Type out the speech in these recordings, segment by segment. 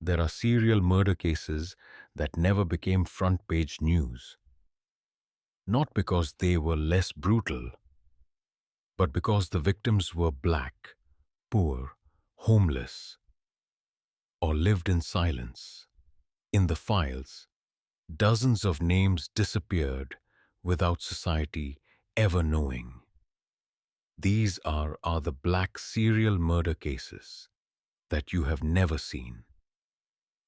there are serial murder cases that never became front-page news. Not because they were less brutal, but because the victims were black, poor, homeless, or lived in silence. In the files, dozens of names disappeared without society ever knowing. These are the black serial murder cases that you have never seen.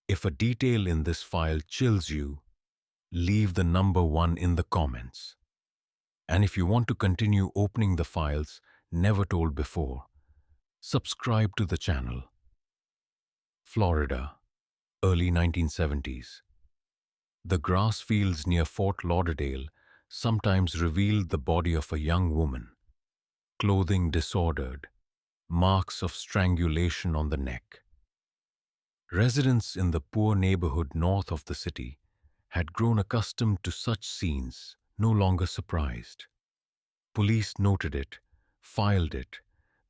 If a detail in this file chills you, leave the number 1 in the comments. And if you want to continue opening the files never told before, subscribe to the channel. Florida, early 1970s. The grass fields near Fort Lauderdale sometimes revealed the body of a young woman, clothing disordered, marks of strangulation on the neck. Residents in the poor neighborhood north of the city had grown accustomed to such scenes, no longer surprised. Police noted it, filed it,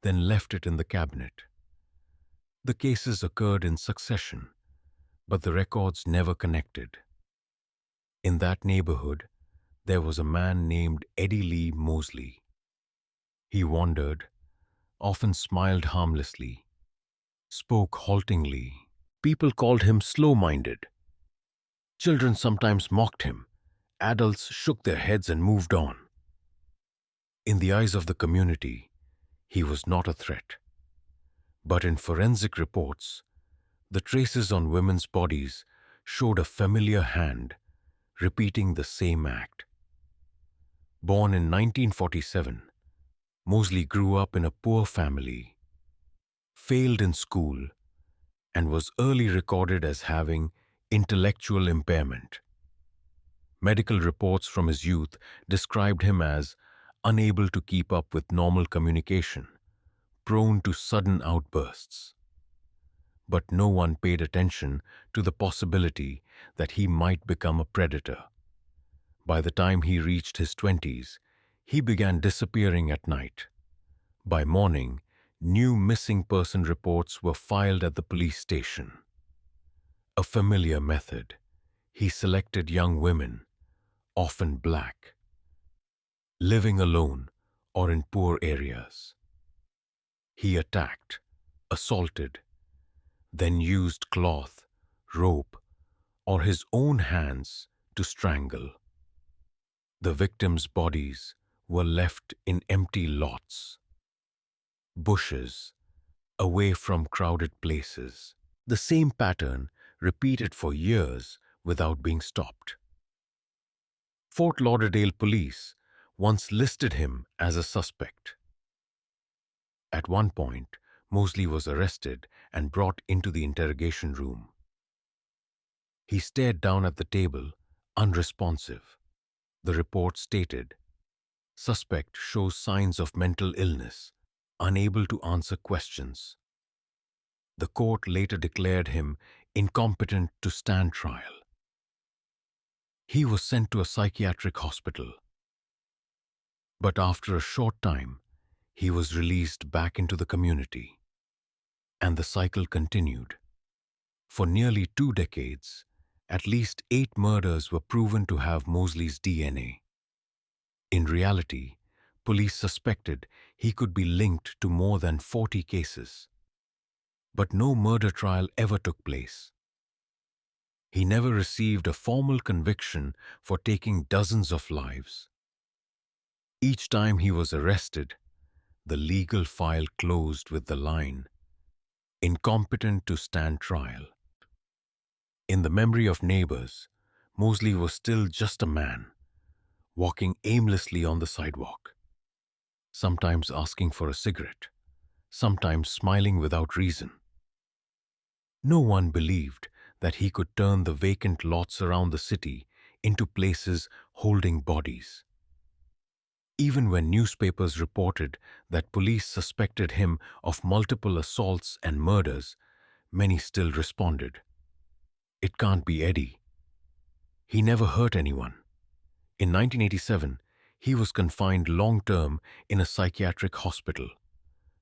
then left it in the cabinet. The cases occurred in succession, but the records never connected. In that neighborhood, there was a man named Lee Mosley. He wandered, often smiled harmlessly, spoke haltingly. People called him slow-minded. Children sometimes mocked him. Adults shook their heads and moved on. In the eyes of the community, he was not a threat. But in forensic reports, the traces on women's bodies showed a familiar hand repeating the same act. Born in 1947, Mosley grew up in a poor family, failed in school, and was early recorded as having intellectual impairment. Medical reports from his youth described him as unable to keep up with normal communication, prone to sudden outbursts. But no one paid attention to the possibility that he might become a predator. By the time he reached his 20s, he began disappearing at night. By morning, new missing person reports were filed at the police station. A familiar method. He selected young women, often black, living alone or in poor areas. He attacked, assaulted, then used cloth, rope, or his own hands to strangle. The victims' bodies were left in empty lots, bushes, away from crowded places. The same pattern repeated for years without being stopped. Fort Lauderdale police once listed him as a suspect. At one point, Mosley was arrested and brought into the interrogation room. He stared down at the table, unresponsive. The report stated, "Suspect shows signs of mental illness, unable to answer questions." The court later declared him incompetent to stand trial. He was sent to a psychiatric hospital. But after a short time, he was released back into the community. And the cycle continued. For nearly 2 decades, at least 8 murders were proven to have Mosley's DNA. In reality, police suspected he could be linked to more than 40 cases. But no murder trial ever took place. He never received a formal conviction for taking dozens of lives. Each time he was arrested, the legal file closed with the line, "Incompetent to stand trial." In the memory of neighbors, Mosley was still just a man, walking aimlessly on the sidewalk, sometimes asking for a cigarette, sometimes smiling without reason. No one believed that he could turn the vacant lots around the city into places holding bodies. Even when newspapers reported that police suspected him of multiple assaults and murders, many still responded, "It can't be Eddie. He never hurt anyone." In 1987, he was confined long-term in a psychiatric hospital,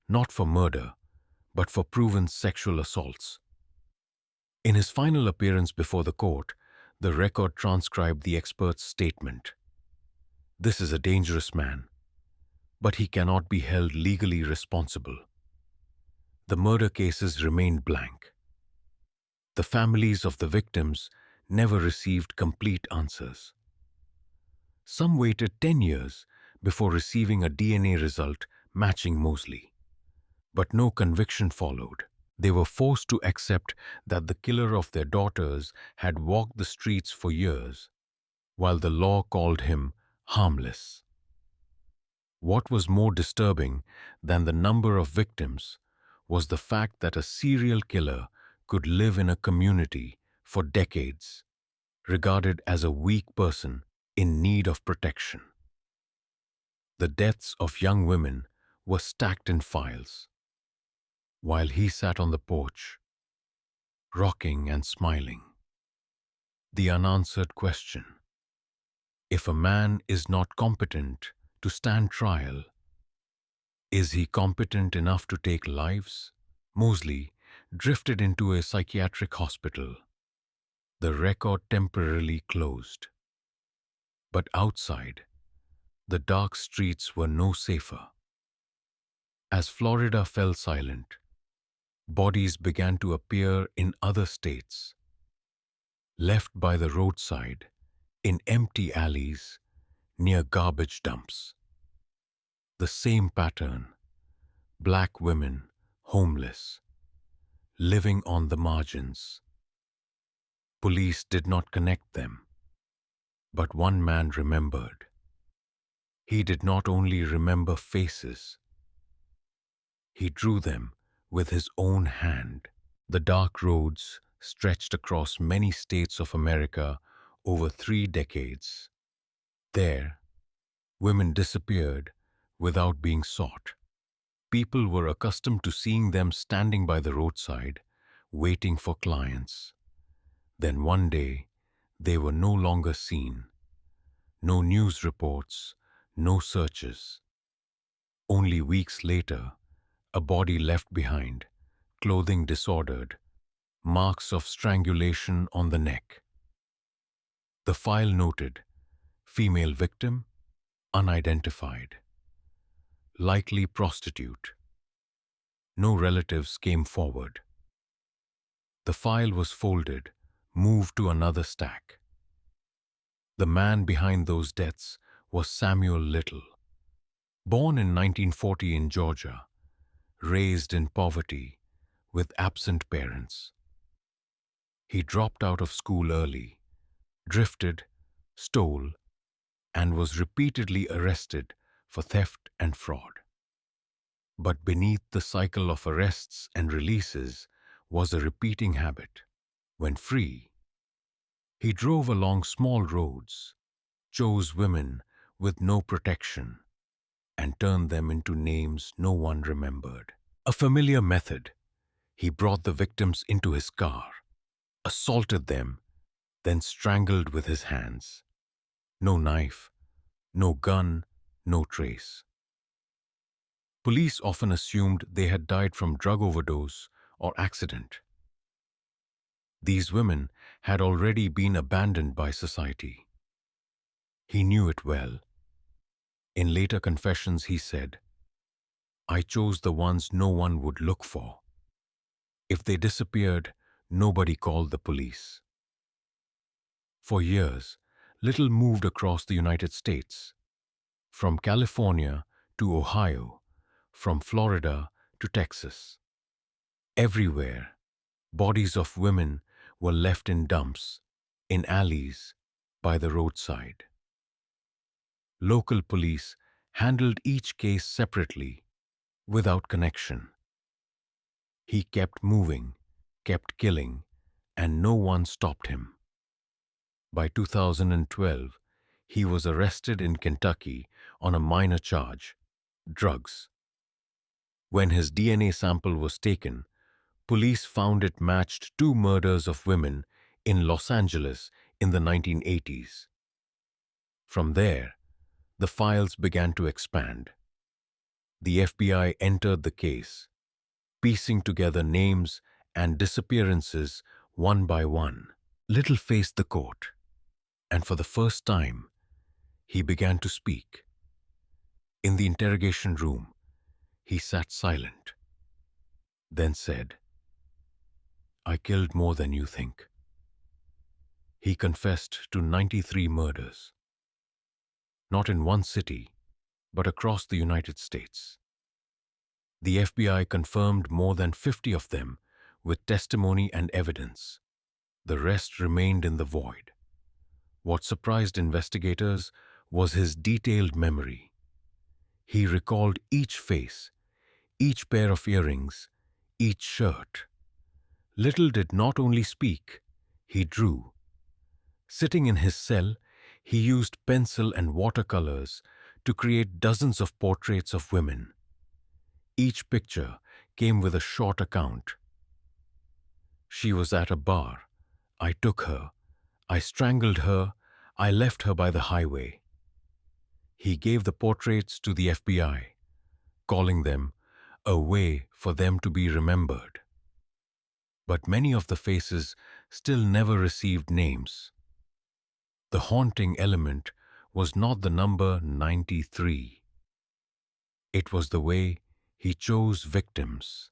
not for murder, but for proven sexual assaults. In his final appearance before the court, the record transcribed the expert's statement. This is a dangerous man, but he cannot be held legally responsible. The murder cases remained blank. The families of the victims never received complete answers. Some waited 10 years before receiving a DNA result matching Mosley. But no conviction followed. They were forced to accept that the killer of their daughters had walked the streets for years, while the law called him harmless. What was more disturbing than the number of victims was the fact that a serial killer could live in a community for decades, regarded as a weak person in need of protection. The deaths of young women were stacked in files, while he sat on the porch, rocking and smiling. The unanswered question: if a man is not competent to stand trial, is he competent enough to take lives? Mosley drifted into a psychiatric hospital. The record temporarily closed. But outside, the dark streets were no safer. As Florida fell silent, bodies began to appear in other states, left by the roadside, in empty alleys, near garbage dumps. The same pattern: black women, homeless, living on the margins. Police did not connect them, but one man remembered. He did not only remember faces, he drew them with his own hand. The dark roads stretched across many states of America over 3 decades. There, women disappeared without being sought. People were accustomed to seeing them standing by the roadside, waiting for clients. Then one day, they were no longer seen. No news reports, no searches. Only weeks later, a body left behind, clothing disordered, marks of strangulation on the neck. The file noted: female victim, unidentified. Likely prostitute. No relatives came forward. The file was folded, moved to another stack. The man behind those deaths was Samuel Little. Born in 1940 in Georgia, raised in poverty, with absent parents. He dropped out of school early, drifted, stole, and was repeatedly arrested for theft and fraud. But beneath the cycle of arrests and releases was a repeating habit. When free, he drove along small roads, chose women with no protection, and turned them into names no one remembered. A familiar method: he brought the victims into his car, assaulted them, then strangled with his hands. No knife, no gun, no trace. Police often assumed they had died from drug overdose or accident. These women had already been abandoned by society. He knew it well. In later confessions he said, "I chose the ones no one would look for. If they disappeared, nobody called the police." For years, Little moved across the United States, from California to Ohio, from Florida to Texas. Everywhere, bodies of women were left in dumps, in alleys, by the roadside. Local police handled each case separately, without connection. He kept moving, kept killing, and no one stopped him. By 2012, he was arrested in Kentucky on a minor charge: drugs. When his DNA sample was taken, police found it matched 2 murders of women in Los Angeles in the 1980s. From there, the files began to expand. The FBI entered the case, piecing together names and disappearances One by one, Little faced the court, and for the first time, he began to speak. In the interrogation room, he sat silent, then said, "I killed more than you think." He confessed to 93 murders, not in one city, but across the United States. The FBI confirmed more than 50 of them with testimony and evidence. The rest remained in the void. What surprised investigators was his detailed memory. He recalled each face, each pair of earrings, each shirt. Little did not only speak, he drew. Sitting in his cell, he used pencil and watercolors to create dozens of portraits of women. Each picture came with a short account. She was at a bar. I took her. I strangled her. I left her by the highway. He gave the portraits to the FBI, calling them a way for them to be remembered. But many of the faces still never received names. The haunting element was not the number 93. It was the way he chose victims.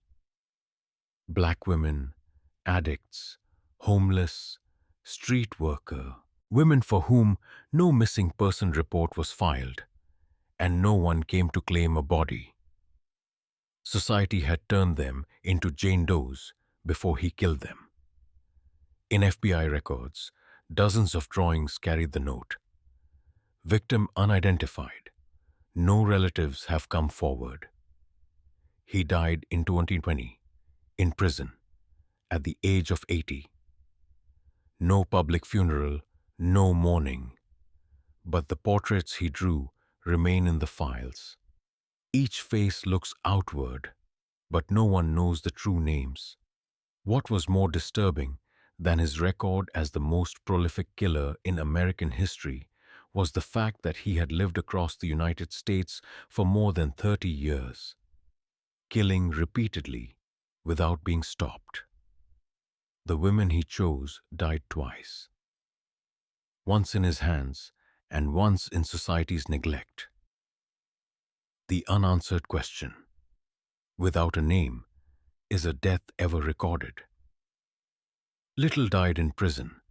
Black women, addicts, homeless, street worker, women for whom no missing person report was filed, and no one came to claim a body. Society had turned them into Jane Does before he killed them. In FBI records, dozens of drawings carried the note, "Victim unidentified. No relatives have come forward." He died in 2020, in prison, at the age of 80. No public funeral, no mourning. But the portraits he drew remain in the files. Each face looks outward, but no one knows the true names. What was more disturbing than his record as the most prolific killer in American history was the fact that he had lived across the United States for more than 30 years, killing repeatedly without being stopped. The women he chose died twice, once in his hands and once in society's neglect. The unanswered question, without a name, is a death ever recorded? Little died in prison,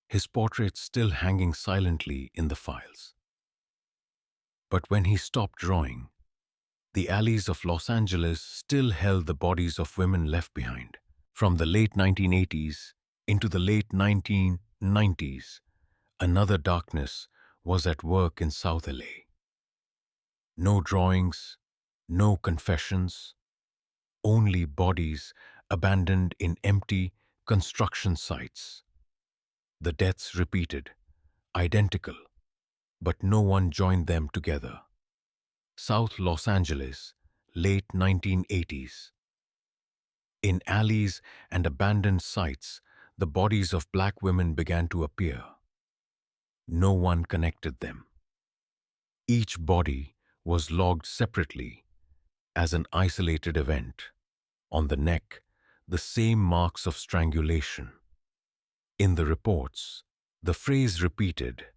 his portrait still hanging silently in the files. But when he stopped drawing, the alleys of Los Angeles still held the bodies of women left behind. From the late 1980s into the late 1990s, another darkness was at work in South LA. No drawings, no confessions, only bodies abandoned in empty construction sites. The deaths repeated, identical, but no one joined them together. South Los Angeles, late 1980s. In alleys and abandoned sites, the bodies of black women began to appear. No one connected them. Each body was logged separately as an isolated event. On the neck, the same marks of strangulation. In the reports, the phrase repeated,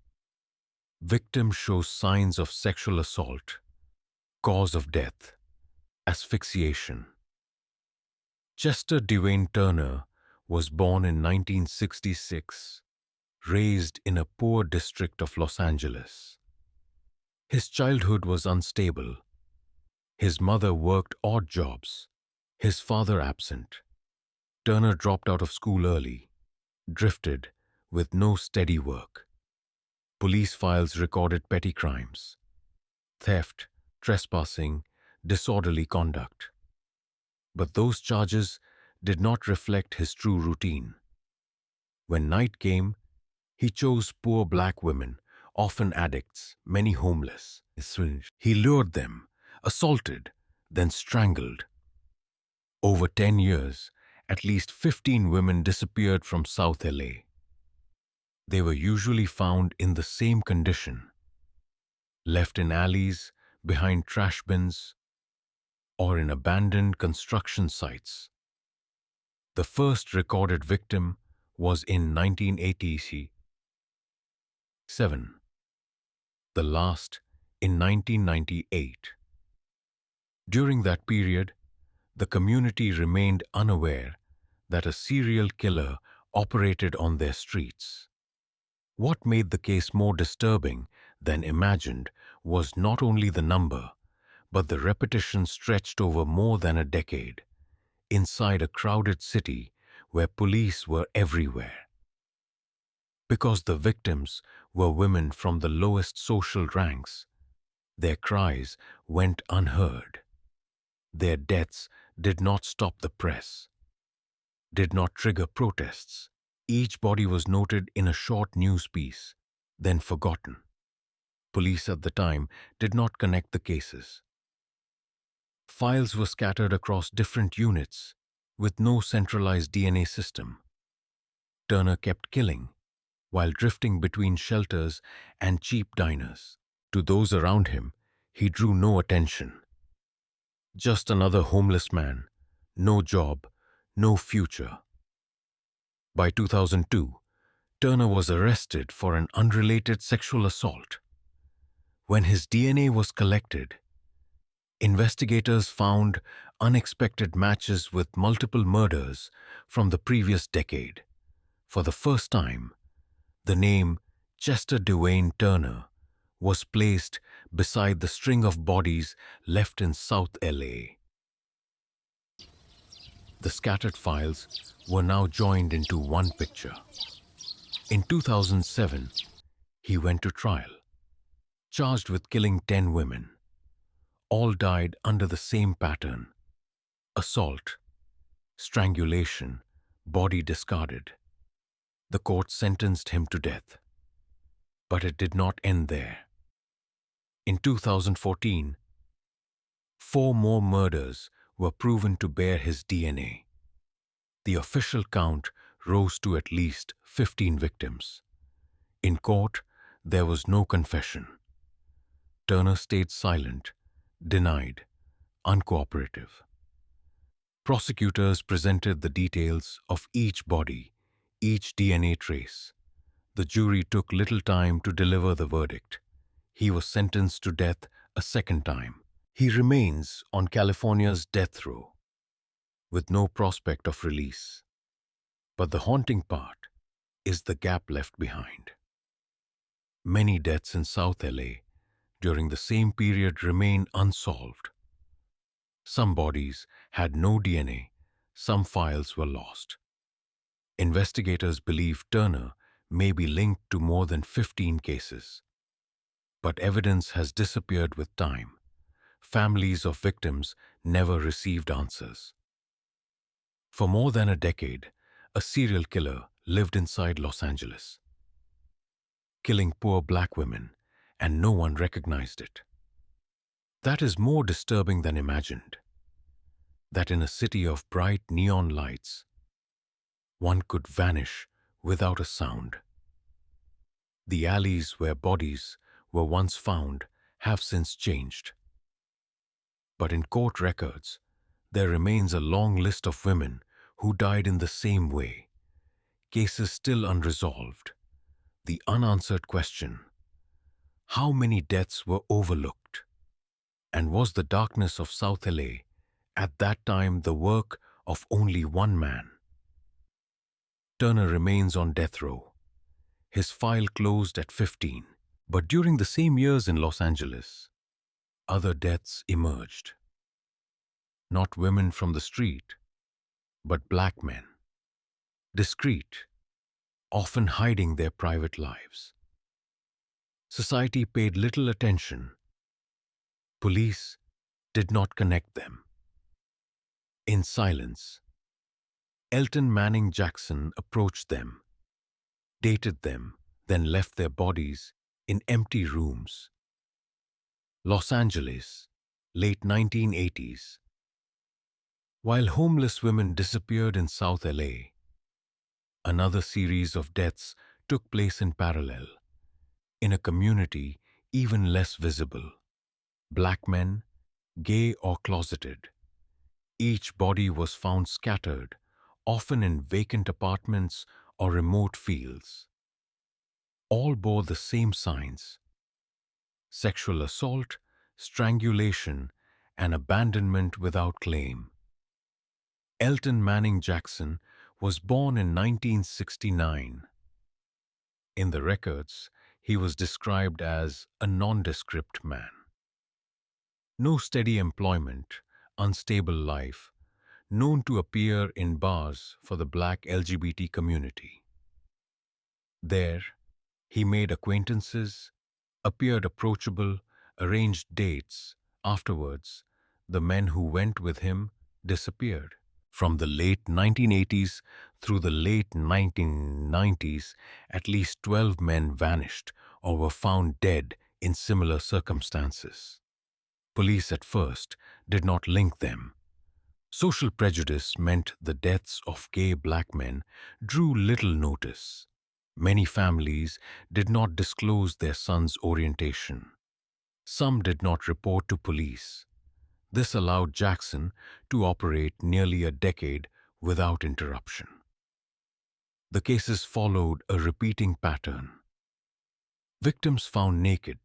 "Victim shows signs of sexual assault. Cause of death, asphyxiation." Chester Dewayne Turner was born in 1966, raised in a poor district of Los Angeles. His childhood was unstable. His mother worked odd jobs, his father absent. Turner dropped out of school early, drifted with no steady work. Police files recorded petty crimes, theft, trespassing, disorderly conduct. But those charges did not reflect his true routine. When night came, he chose poor black women, often addicts, many homeless. He lured them, assaulted, then strangled. Over 10 years, at least 15 women disappeared from South LA. They were usually found in the same condition, left in alleys, behind trash bins, or in abandoned construction sites. The first recorded victim was in 1987, the last in 1998. During that period, the community remained unaware that a serial killer operated on their streets. What made the case more disturbing than imagined was not only the number, but the repetition stretched over more than a decade, inside a crowded city where police were everywhere. Because the victims were women from the lowest social ranks, their cries went unheard. Their deaths did not stop the press, did not trigger protests. Each body was noted in a short news piece, then forgotten. Police at the time did not connect the cases. Files were scattered across different units, with no centralized DNA system. Turner kept killing, while drifting between shelters and cheap diners. To those around him, he drew no attention. Just another homeless man, no job, no future. By 2002, Turner was arrested for an unrelated sexual assault. When his DNA was collected, investigators found unexpected matches with multiple murders from the previous decade. For the first time, the name Chester Dewayne Turner was placed beside the string of bodies left in South LA. The scattered files were now joined into one picture. In 2007, he went to trial, charged with killing 10 women. All died under the same pattern: assault, strangulation, body discarded. The court sentenced him to death. But it did not end there. In 2014, 4 more murders were proven to bear his DNA. The official count rose to at least 15 victims. In court, there was no confession. Turner stayed silent, denied, uncooperative. Prosecutors presented the details of each body, each DNA trace. The jury took little time to deliver the verdict. He was sentenced to death a second time. He remains on California's death row, with no prospect of release. But the haunting part is the gap left behind. Many deaths in South LA during the same period remain unsolved. Some bodies had no DNA, some files were lost. Investigators believe Turner may be linked to more than 15 cases. But evidence has disappeared with time. Families of victims never received answers. For more than a decade, a serial killer lived inside Los Angeles, killing poor black women, and no one recognized it. That is more disturbing than imagined. That in a city of bright neon lights, one could vanish without a sound. The alleys where bodies were once found have since changed. But in court records, there remains a long list of women who died in the same way. Cases still unresolved. The unanswered question: how many deaths were overlooked? And was the darkness of South LA at that time the work of only one man? Turner remains on death row, his file closed at 15. But during the same years in Los Angeles, other deaths emerged. Not women from the street, but black men. Discreet, often hiding their private lives. Society paid little attention. Police did not connect them. In silence, Elton Manning Jackson approached them, dated them, then left their bodies in empty rooms. Los Angeles, late 1980s. While homeless women disappeared in South LA, another series of deaths took place in parallel, in a community even less visible. Black men, gay or closeted. Each body was found scattered, often in vacant apartments or remote fields. All bore the same signs: sexual assault, strangulation, and abandonment without claim. Elton Manning Jackson was born in 1969. In the records, he was described as a nondescript man. No steady employment, unstable life, known to appear in bars for the black LGBT community. There, he made acquaintances, appeared approachable, arranged dates. Afterwards, the men who went with him disappeared. From the late 1980s through the late 1990s, at least 12 men vanished or were found dead in similar circumstances. Police at first did not link them. Social prejudice meant the deaths of gay black men drew little notice. Many families did not disclose their sons' orientation. Some did not report to police. This allowed Jackson to operate nearly a decade without interruption. The cases followed a repeating pattern. Victims found naked,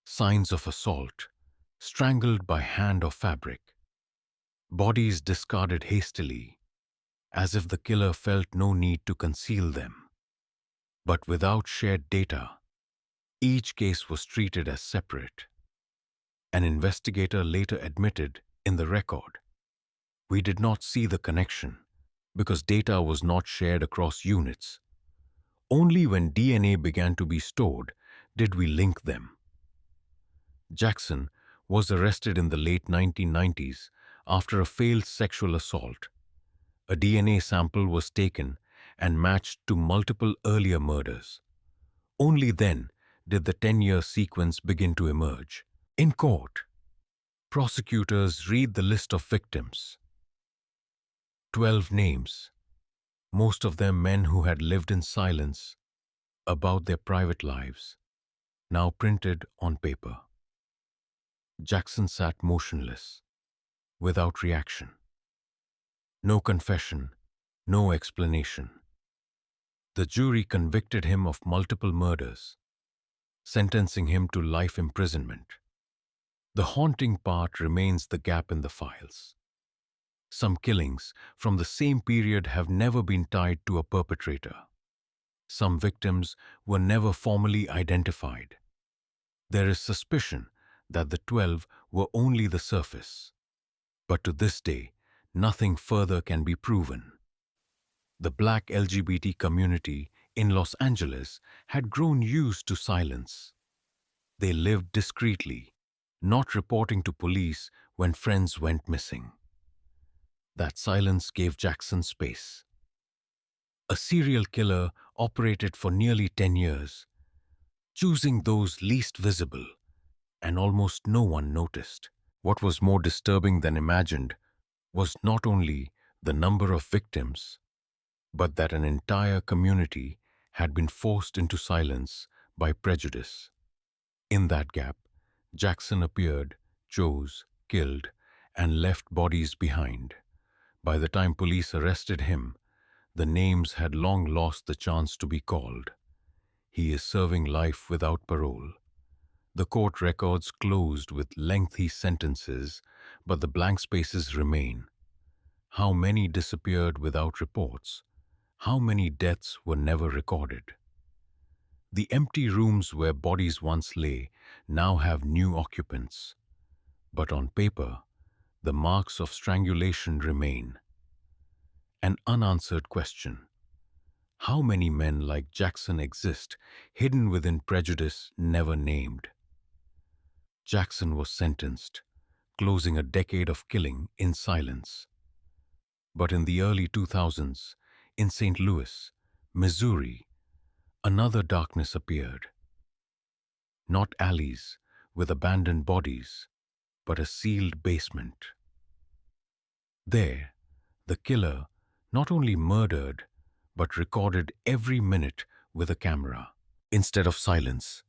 signs of assault, strangled by hand or fabric, bodies discarded hastily, as if the killer felt no need to conceal them. But without shared data, each case was treated as separate. An investigator later admitted in the record, "We did not see the connection because data was not shared across units. Only when DNA began to be stored did we link them." Jackson was arrested in the late 1990s after a failed sexual assault. A DNA sample was taken and matched to multiple earlier murders. Only then did the 10-year sequence begin to emerge. In court, prosecutors read the list of victims. 12 names, most of them men who had lived in silence about their private lives, now printed on paper. Jackson sat motionless, without reaction. No confession, no explanation. The jury convicted him of multiple murders, sentencing him to life imprisonment. The haunting part remains the gap in the files. Some killings from the same period have never been tied to a perpetrator. Some victims were never formally identified. There is suspicion that the 12 were only the surface. But to this day, nothing further can be proven. The black LGBT community in Los Angeles had grown used to silence. They lived discreetly, not reporting to police when friends went missing. That silence gave Jackson space. A serial killer operated for nearly 10 years, choosing those least visible, and almost no one noticed. What was more disturbing than imagined was not only the number of victims, but that an entire community had been forced into silence by prejudice. In that gap, Jackson appeared, chose, killed, and left bodies behind. By the time police arrested him, the names had long lost the chance to be called. He is serving life without parole. The court records closed with lengthy sentences, but the blank spaces remain. How many disappeared without reports? How many deaths were never recorded? The empty rooms where bodies once lay now have new occupants. But on paper, the marks of strangulation remain. An unanswered question: how many men like Jackson exist, hidden within prejudice never named? Jackson was sentenced, closing a decade of killing in silence. But in the early 2000s, in St. Louis, Missouri, another darkness appeared. Not alleys with abandoned bodies, but a sealed basement. There, the killer not only murdered, but recorded every minute with a camera. Instead of silence,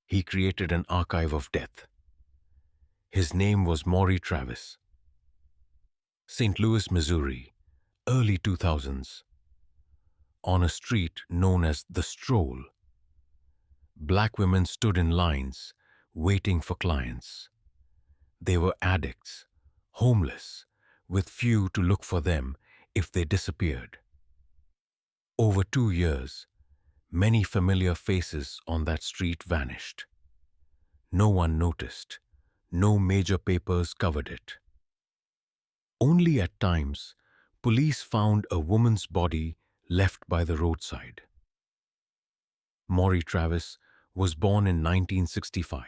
he created an archive of death. His name was Maury Travis. St. Louis, Missouri, early 2000s. On a street known as the Stroll, black women stood in lines, waiting for clients. They were addicts, homeless, with few to look for them if they disappeared. Over 2 years, many familiar faces on that street vanished. No one noticed. No major papers covered it. Only at times, police found a woman's body left by the roadside. Maury Travis was born in 1965.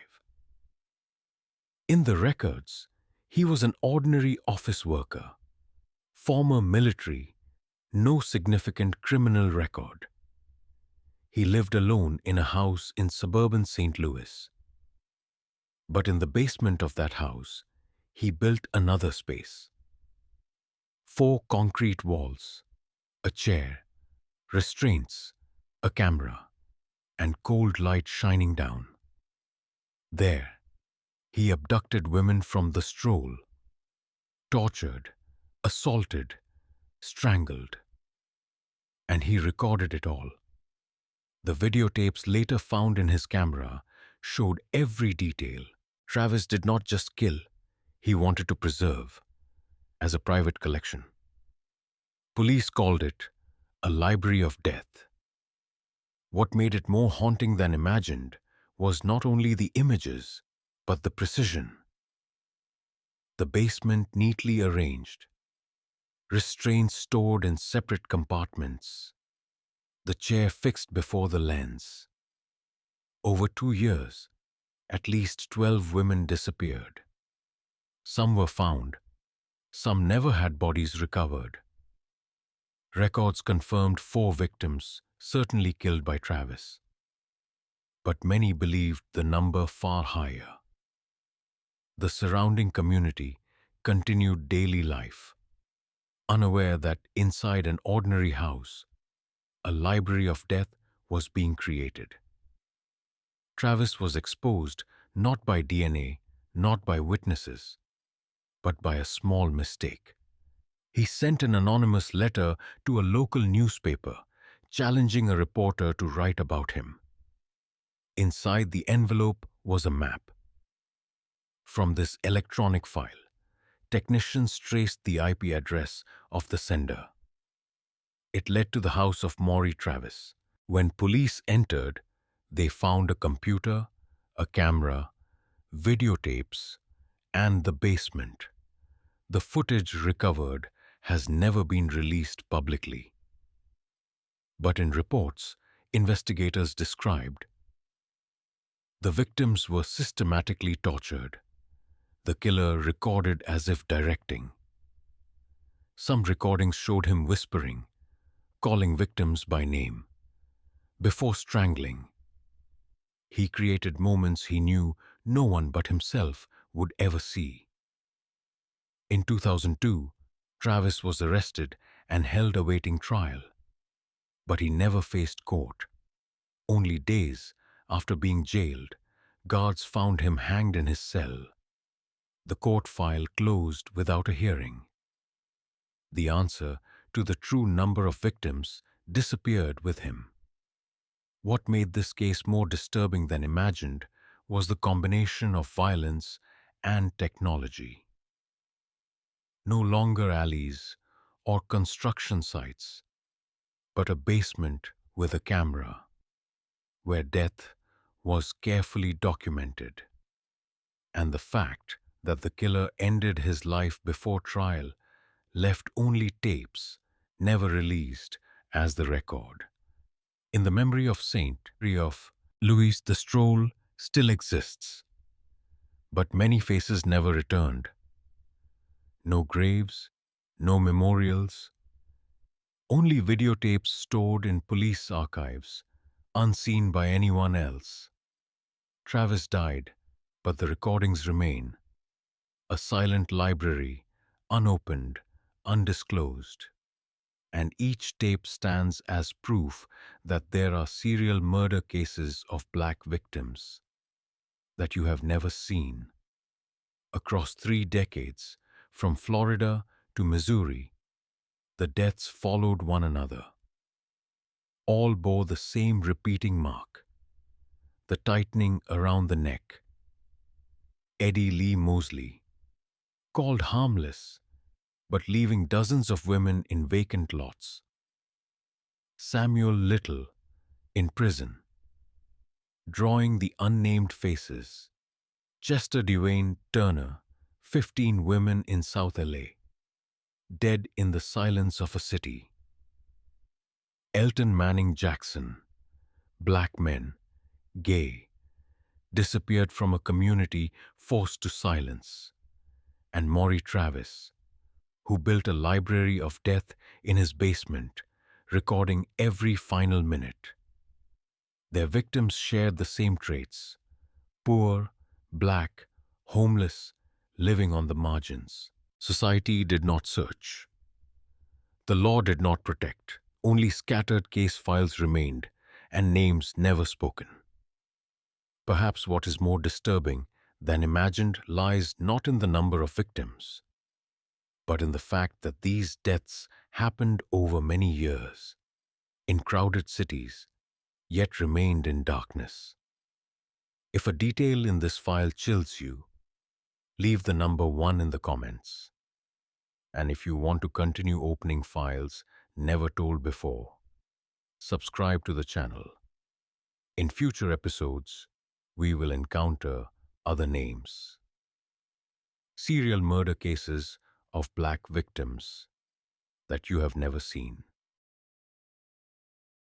In the records, he was an ordinary office worker, former military, no significant criminal record. He lived alone in a house in suburban St. Louis. But in the basement of that house, he built another space. 4 concrete walls, a chair, restraints, a camera, and cold light shining down. There, he abducted women from the Stroll, tortured, assaulted, strangled, and he recorded it all. The videotapes later found in his camera showed every detail. Travis did not just kill, he wanted to preserve, as a private collection. Police called it a library of death. What made it more haunting than imagined was not only the images, but the precision. The basement neatly arranged, restraints stored in separate compartments, the chair fixed before the lens. Over 2 years, at least 12 women disappeared. Some were found, some never had bodies recovered. Records confirmed 4 victims, certainly killed by Travis. But many believed the number far higher. The surrounding community continued daily life, unaware that inside an ordinary house, a library of death was being created. Travis was exposed not by DNA, not by witnesses, but by a small mistake. He sent an anonymous letter to a local newspaper, challenging a reporter to write about him. Inside the envelope was a map. From this electronic file, technicians traced the IP address of the sender. It led to the house of Maury Travis. When police entered, they found a computer, a camera, videotapes, and the basement. The footage recovered has never been released publicly. But in reports, investigators described the victims were systematically tortured. The killer recorded as if directing. Some recordings showed him whispering, calling victims by name. Before strangling, he created moments he knew no one but himself would ever see. In 2002, Travis was arrested and held awaiting trial. But he never faced court. Only days after being jailed, guards found him hanged in his cell. The court file closed without a hearing. The answer to the true number of victims disappeared with him. What made this case more disturbing than imagined was the combination of violence and technology. No longer alleys or construction sites, but a basement with a camera, where death was carefully documented. And the fact that the killer ended his life before trial left only tapes, never released, as the record. In the memory of Saint of Louis, the Stroll still exists, but many faces never returned. No graves, no memorials, only videotapes stored in police archives, unseen by anyone else. Travis died, but the recordings remain. A silent library, unopened, undisclosed. And each tape stands as proof that there are serial murder cases of black victims that you have never seen. Across 3 decades, from Florida to Missouri, the deaths followed one another. All bore the same repeating mark, the tightening around the neck. Lee Mosley, called harmless, but leaving dozens of women in vacant lots. Samuel Little, in prison, drawing the unnamed faces. Chester Dewayne Turner, 15 women in South LA, dead in the silence of a city. Elton Manning Jackson, black men, gay, disappeared from a community forced to silence. And Maury Travis, who built a library of death in his basement, recording every final minute. Their victims shared the same traits: poor, black, homeless, living on the margins. Society did not search. The law did not protect. Only scattered case files remained, and names never spoken. Perhaps what is more disturbing than imagined lies not in the number of victims, but in the fact that these deaths happened over many years, in crowded cities, yet remained in darkness. If a detail in this file chills you, leave the number 1 in the comments. And if you want to continue opening files never told before, subscribe to the channel. In future episodes, we will encounter other names. Serial murder cases of black victims that you have never seen.